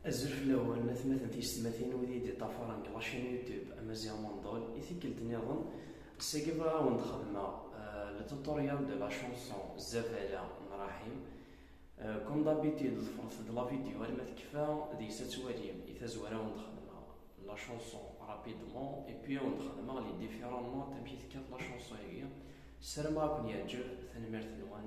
الزرف الأول مثلا تيستماثين ودي دي طافران لاشين يوتيوب أمازيغ موندول إثيكلت نظام سيكيفا وندخدما لتوتوريال دو لا شونسون زافالا نراحيم كوم دابيتيد الفرص د لا فيديو ما تكفى دي ستواليم إذا زوارا وندخدما لا شونسون رابيدمون إي بي وندخدما لي ديفيرون نوت تمشي تكات لا شونسون هي سلام راكم يعجب ثنمرت نوان